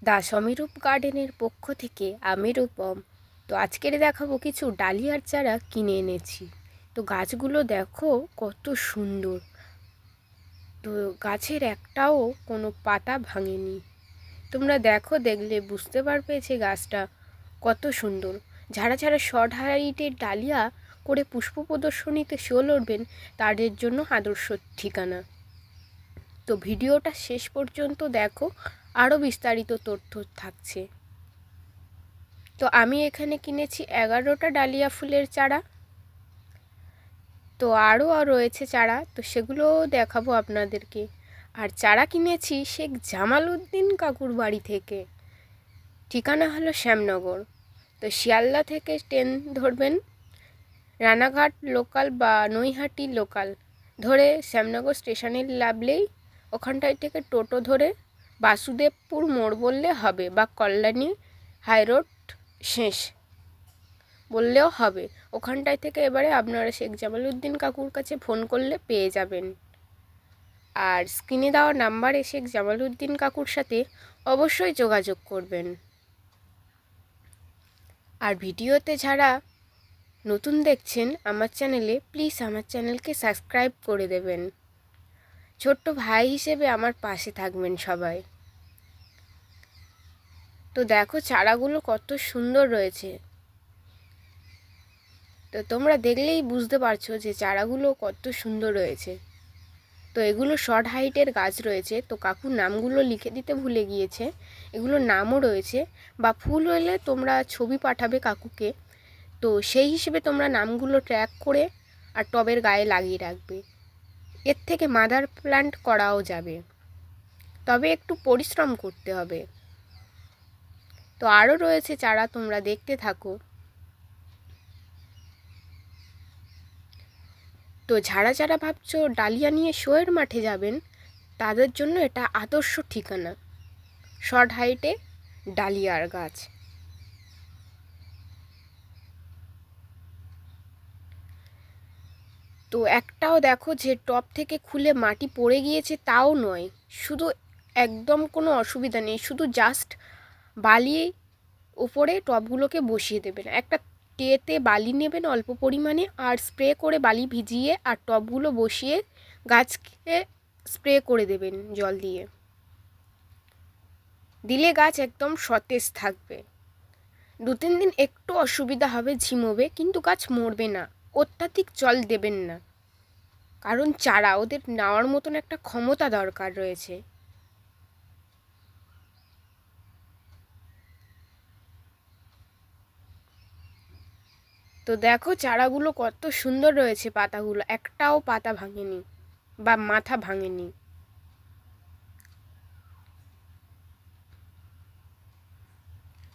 দা সমীরূপ গার্ডেনের পক্ষ থেকে আমি রূপম। তো আজকের দেখাবো কিছু ডালিয়ার চারা কিনে এনেছি। তো গাছগুলো দেখো কত সুন্দর। তো গাছের একটাও কোনো পাতা ভাঙেনি। তোমরা দেখো, দেখলে বুঝতে পারবে যে গাছটা কত সুন্দর। যারা যারা শর্ট হাইটের ডালিয়া করে পুষ্প প্রদর্শনীতে শো লড়বেন, তাদের জন্য আদর্শ ঠিকানা। তো ভিডিওটা শেষ পর্যন্ত দেখো, আরও বিস্তারিত তথ্য থাকছে। তো আমি এখানে কিনেছি 11টা ডালিয়া ফুলের চারা। তো আরও রয়েছে চারা, তো সেগুলোও দেখাবো আপনাদেরকে। আর চারা কিনেছি শেখ জামাল উদ্দিন কাকুর বাড়ি থেকে। ঠিকানা হলো শ্যামনগর। তো শিয়ালদা থেকে ট্রেন ধরবেন, রানাঘাট লোকাল বা নৈহাটি লোকাল ধরে শ্যামনগর স্টেশনে নামলেই ওখানটায় থেকে টোটো ধরে বাসুদেবপুর মোড় বললে হবে, বা কল্যাণী হাইরোড শেষ বললেও হবে। ওখানটায় থেকে এবারে আপনারা শেখ জামাল উদ্দিন কাকুর কাছে ফোন করলে পেয়ে যাবেন। আর স্ক্রিনে দেওয়া নাম্বারে শেখ জামাল উদ্দিন কাকুর সাথে অবশ্যই যোগাযোগ করবেন। আর ভিডিওতে যারা নতুন দেখছেন আমার চ্যানেলে, প্লিজ আমার চ্যানেলকে সাবস্ক্রাইব করে দেবেন। ছোট্ট ভাই হিসেবে আমার পাশে থাকবেন সবাই। তো দেখো চারাগুলো কত সুন্দর রয়েছে। তো তোমরা দেখলেই বুঝতে পারছো যে চারাগুলো কত সুন্দর রয়েছে। তো এগুলো শর্ট হাইটের গাছ রয়েছে। তো কাকুর নামগুলো লিখে দিতে ভুলে গিয়েছে, এগুলোর নামও রয়েছে। বা ফুল হলে তোমরা ছবি পাঠাবে কাকুকে, তো সেই হিসেবে তোমরা নামগুলো ট্র্যাক করে আর টবের গায়ে লাগিয়ে রাখবে। এর থেকে মাদার প্ল্যান্ট করাও যাবে, তবে একটু পরিশ্রম করতে হবে। তো আরও রয়েছে চারা, তোমরা দেখতে থাকো। তো যারা যারা ভাবছো ডালিয়া নিয়ে শোয়ের মাঠে যাবেন, তাদের জন্য এটা আদর্শ ঠিকানা। শর্ট হাইটে ডালিয়ার গাছ। তো একটাও দেখো যে টপ থেকে খুলে মাটি পড়ে গিয়েছে তাও নয়, শুধু একদম কোনো অসুবিধা নেই, শুধু জাস্ট বালি উপরে টবগুলোকে বসিয়ে দেবেন। একটা টেতে বালি নেবেন অল্প পরিমাণে, আর স্প্রে করে বালি ভিজিয়ে আর টবগুলো বসিয়ে গাছকে স্প্রে করে দেবেন জল দিয়ে। দিলে গাছ একদম সতেজ থাকবে। 2-3 দিন একটু অসুবিধা হবে, ঝিমোবে, কিন্তু গাছ মরবে না। অত্যাধিক জল দেবেন না, কারণ চারা ওদের নেওয়ার মতন একটা ক্ষমতা দরকার রয়েছে। তো দেখো চারাগুলো কত সুন্দর রয়েছে, পাতাগুলো একটাও পাতা ভাঙেনি বা মাথা ভাঙেনি।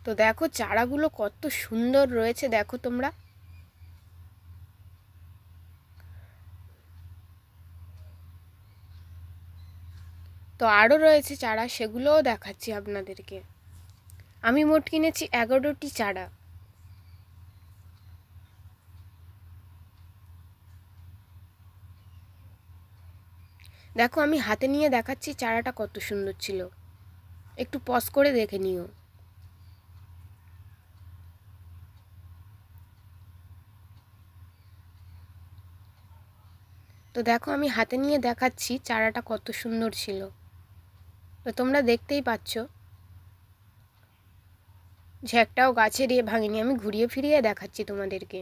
তো দেখো চারাগুলো কত সুন্দর রয়েছে, দেখো তোমরা। তো আরও রয়েছে চারা, সেগুলোও দেখাচ্ছি আপনাদেরকে। আমি মোট কিনেছি 11টি চারা। দেখো আমি হাতে নিয়ে দেখাচ্ছি চারাটা কত সুন্দর ছিল, একটু পজ করে দেখে নিও। তো দেখো আমি হাতে নিয়ে দেখাচ্ছি চারাটা কত সুন্দর ছিল। তো তোমরা দেখতেই পাচ্ছ যে একটাও গাছের ভাঙেনি। আমি ঘুরিয়ে ফিরিয়ে দেখাচ্ছি তোমাদেরকে।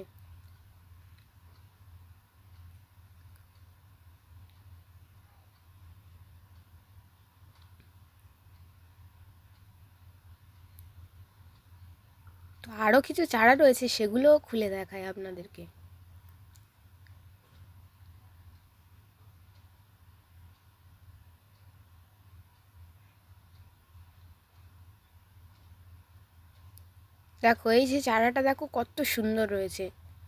তো আরও কিছু চারা রয়েছে, সেগুলোও খুলে দেখায় আপনাদেরকে। দেখো এই যে চারাটা দেখো কত সুন্দর রয়েছে।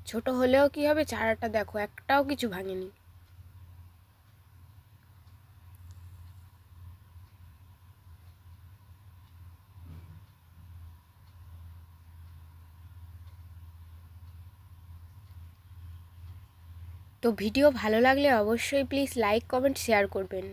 ছোট হলেও কি হবে, চারাটা দেখো একটাও কিছু ভাঙেনি। তো ভিডিও ভালো লাগলে অবশ্যই প্লিজ লাইক, কমেন্ট, শেয়ার করবেন।